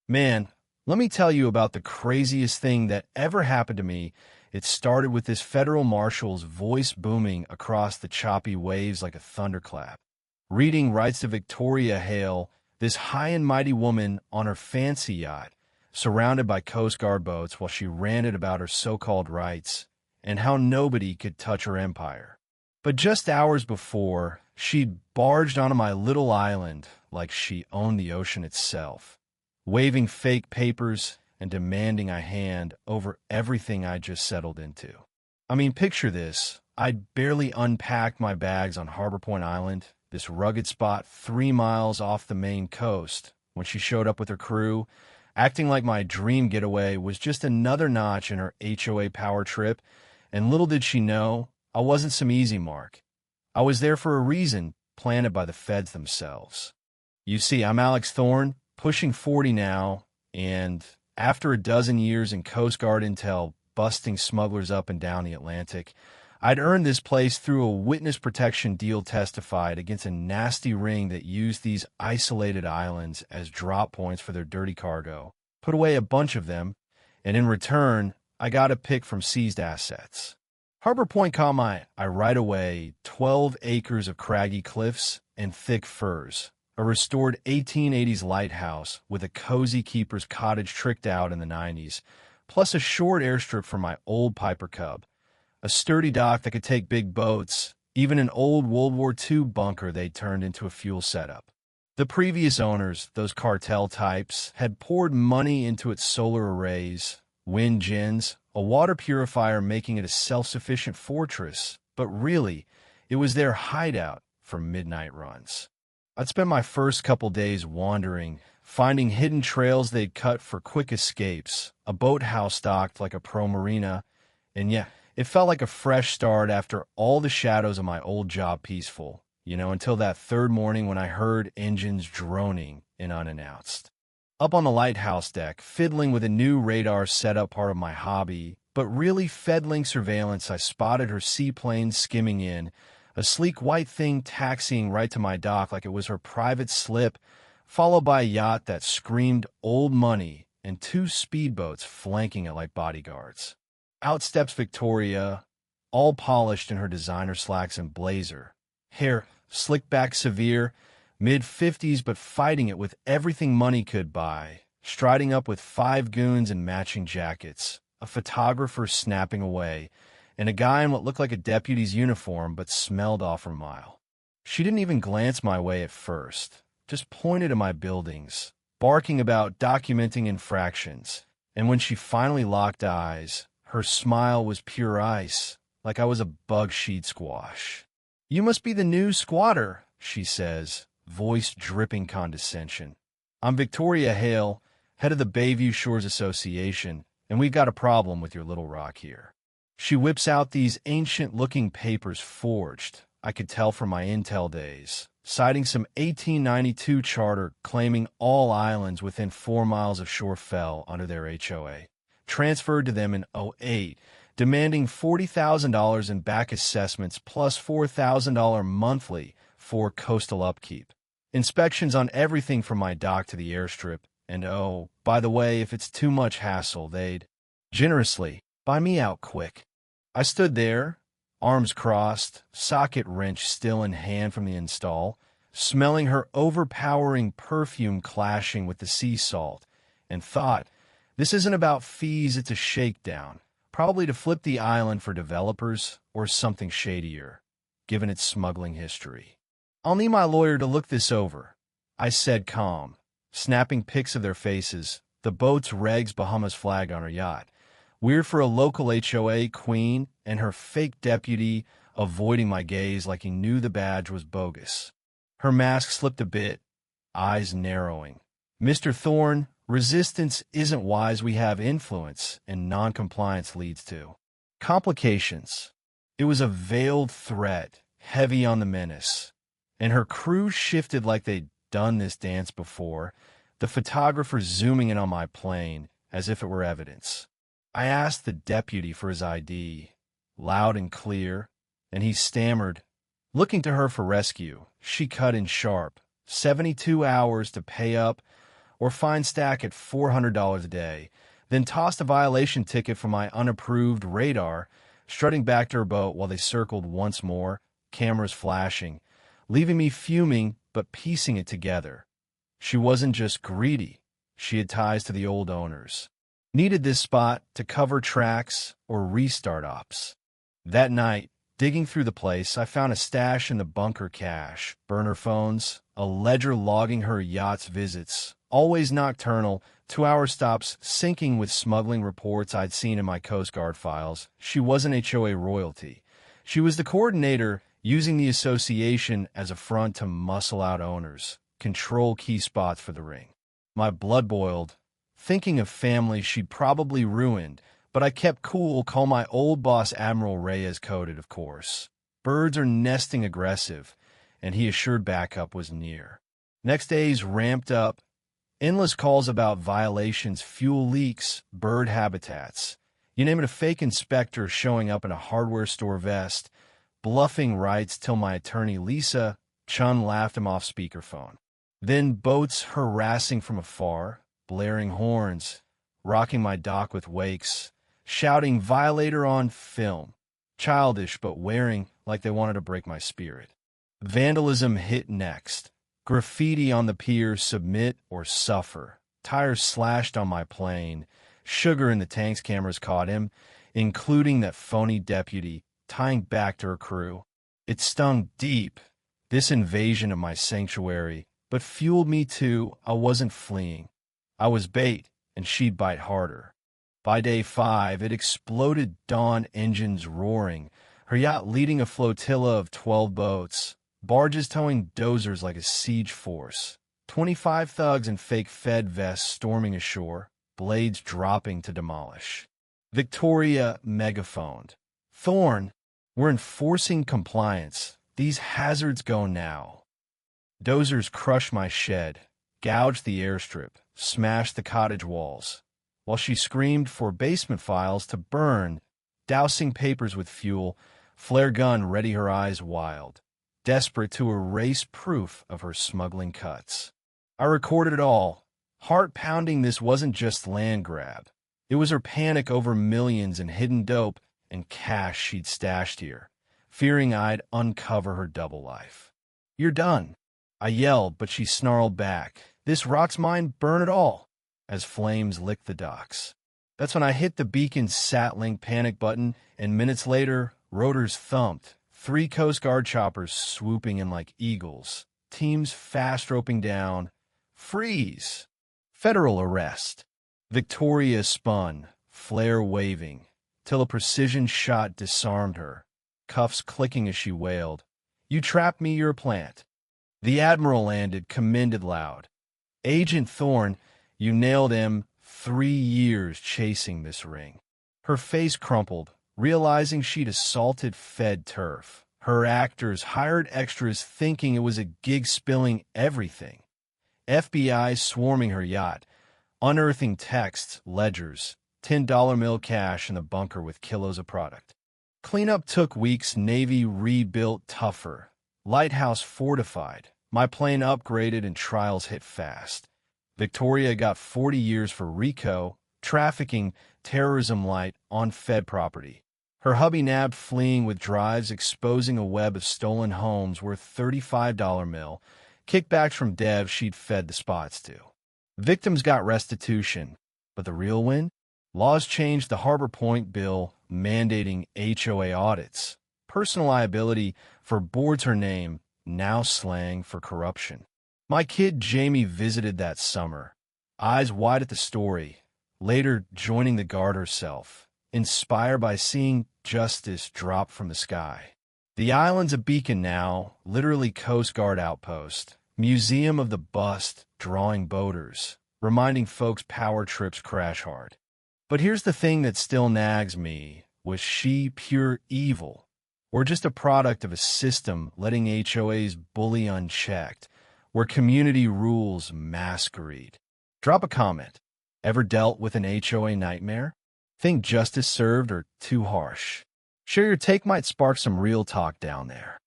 Man, let me tell you about the craziest thing that ever happened to me. It started with this federal marshal's voice booming across the choppy waves like a thunderclap. Reading rights to Victoria Hale, this high and mighty woman on her fancy yacht, surrounded by Coast Guard boats while she ranted about her so-called rights and how nobody could touch her empire. But just hours before, she'd barged onto my little island like she owned the ocean itself, waving fake papers and demanding I hand over everything I just settled into. I mean, picture this. I'd barely unpacked my bags on Harbor Point Island, this rugged spot 3 miles off the main coast, when she showed up with her crew, acting like my dream getaway was just another notch in her HOA power trip, and little did she know, I wasn't some easy mark. I was there for a reason, planted by the feds themselves. You see, I'm Alex Thorne, pushing 40 now, and after a dozen years in Coast Guard intel busting smugglers up and down the Atlantic, I'd earned this place through a witness protection deal testified against a nasty ring that used these isolated islands as drop points for their dirty cargo, put away a bunch of them, and in return, I got a pick from seized assets. Harbor Point caught my eye right away, 12 acres of craggy cliffs and thick firs, a restored 1880s lighthouse with a cozy keeper's cottage tricked out in the 90s, plus a short airstrip for my old Piper Cub, a sturdy dock that could take big boats, even an old World War II bunker they'd turned into a fuel setup. The previous owners, those cartel types, had poured money into its solar arrays, wind gins, a water purifier making it a self-sufficient fortress, but really, it was their hideout for midnight runs. I'd spent my first couple days wandering, finding hidden trails they'd cut for quick escapes, a boathouse stocked like a pro marina, and yeah, it felt like a fresh start after all the shadows of my old job peaceful, until that third morning when I heard engines droning in unannounced. Up on the lighthouse deck, fiddling with a new radar setup part of my hobby, but really feddling surveillance, I spotted her seaplane skimming in, a sleek white thing taxiing right to my dock like it was her private slip, followed by a yacht that screamed old money and 2 speedboats flanking it like bodyguards. Out steps Victoria, all polished in her designer slacks and blazer. Hair slicked back severe, mid-50s but fighting it with everything money could buy, striding up with 5 goons in matching jackets, a photographer snapping away, and a guy in what looked like a deputy's uniform but smelled off a mile. She didn't even glance my way at first, just pointed at my buildings, barking about documenting infractions, and when she finally locked eyes, her smile was pure ice, like I was a bug she'd squash. "You must be the new squatter," she says, voice dripping condescension. "I'm Victoria Hale, head of the Bayview Shores Association, and we've got a problem with your little rock here." She whips out these ancient-looking papers forged, I could tell from my intel days, citing some 1892 charter claiming all islands within 4 miles of shore fell under their HOA, transferred to them in '08, demanding $40,000 in back assessments plus $4,000 monthly for coastal upkeep. Inspections on everything from my dock to the airstrip, and oh, by the way, if it's too much hassle, they'd generously buy me out quick. I stood there, arms crossed, socket wrench still in hand from the install, smelling her overpowering perfume clashing with the sea salt, and thought, this isn't about fees, it's a shakedown, probably to flip the island for developers or something shadier, given its smuggling history. "I'll need my lawyer to look this over," I said calm, snapping pics of their faces, the boat's Regs Bahamas flag on her yacht. Weird for a local HOA queen and her fake deputy avoiding my gaze like he knew the badge was bogus. Her mask slipped a bit, eyes narrowing. "Mr. Thorne, resistance isn't wise. We have influence, and non-compliance leads to complications." It was a veiled threat, heavy on the menace, and her crew shifted like they'd done this dance before, the photographer zooming in on my plane as if it were evidence. I asked the deputy for his ID, loud and clear, and he stammered, looking to her for rescue. She cut in sharp, 72 hours to pay up, or fine stack at $400 a day, then tossed a violation ticket for my unapproved radar, strutting back to her boat while they circled once more, cameras flashing, leaving me fuming but piecing it together. She wasn't just greedy. She had ties to the old owners. Needed this spot to cover tracks or restart ops. That night, digging through the place, I found a stash in the bunker cache, burner phones, a ledger logging her yacht's visits, always nocturnal, 2-hour stops syncing with smuggling reports I'd seen in my Coast Guard files. She wasn't HOA royalty. She was the coordinator, using the association as a front to muscle out owners, control key spots for the ring. My blood boiled, thinking of families she'd probably ruined, but I kept cool, call my old boss Admiral Reyes coded, of course. Birds are nesting aggressive, and he assured backup was near. Next days ramped up, endless calls about violations, fuel leaks, bird habitats. You name it, a fake inspector showing up in a hardware store vest, bluffing rights till my attorney Lisa Chun laughed him off speakerphone. Then boats harassing from afar, blaring horns, rocking my dock with wakes, shouting violator on film, childish but wearing like they wanted to break my spirit. Vandalism hit next. Graffiti on the pier, submit or suffer. Tires slashed on my plane. Sugar in the tanks, cameras caught him, including that phony deputy, tying back to her crew. It stung deep, this invasion of my sanctuary, but fueled me too. I wasn't fleeing. I was bait, and she'd bite harder. By day 5, it exploded, dawn engines roaring, her yacht leading a flotilla of 12 boats, barges towing dozers like a siege force, 25 thugs in fake Fed vests storming ashore, blades dropping to demolish. Victoria megaphoned. Thorne, we're enforcing compliance. These hazards go now. Dozers crushed my shed, gouged the airstrip, smashed the cottage walls, while she screamed for basement files to burn, dousing papers with fuel, flare gun ready, her eyes wild, desperate to erase proof of her smuggling cuts. I recorded it all, heart pounding. This wasn't just land grab. It was her panic over millions in hidden dope and cash she'd stashed here, fearing I'd uncover her double life. You're done, I yelled, but she snarled back. This rock's mine, burn it all, as flames licked the docks. That's when I hit the beacon's SatLink panic button, and minutes later, rotors thumped, 3 Coast Guard choppers swooping in like eagles, teams fast roping down. Freeze! Federal arrest. Victoria spun, flare waving, till a precision shot disarmed her, cuffs clicking as she wailed. You trapped me, you're a plant. The Admiral landed, commended loud. Agent Thorne, you nailed him. 3 years chasing this ring. Her face crumpled, realizing she'd assaulted Fed turf. Her actors hired extras thinking it was a gig, spilling everything. FBI swarming her yacht, unearthing texts, ledgers, $10 mill cash in the bunker with kilos of product. Cleanup took weeks, Navy rebuilt tougher, lighthouse fortified, my plane upgraded, and trials hit fast. Victoria got 40 years for RICO, trafficking, terrorism light on Fed property. Her hubby nabbed fleeing with drives exposing a web of stolen homes worth $35 mill, kickbacks from devs she'd fed the spots to. Victims got restitution, but the real win? Laws changed, the Harbor Point bill mandating HOA audits. Personal liability for boards her name, now slang for corruption. My kid Jamie visited that summer, eyes wide at the story, later joining the Guard herself, inspired by seeing justice drop from the sky. The island's a beacon now, literally Coast Guard outpost, museum of the bust, drawing boaters, reminding folks power trips crash hard. But here's the thing that still nags me. Was she pure evil, or just a product of a system letting HOAs bully unchecked, where community rules masquerade? Drop a comment. Ever dealt with an HOA nightmare? Think justice served or too harsh? Share your take, might spark some real talk down there.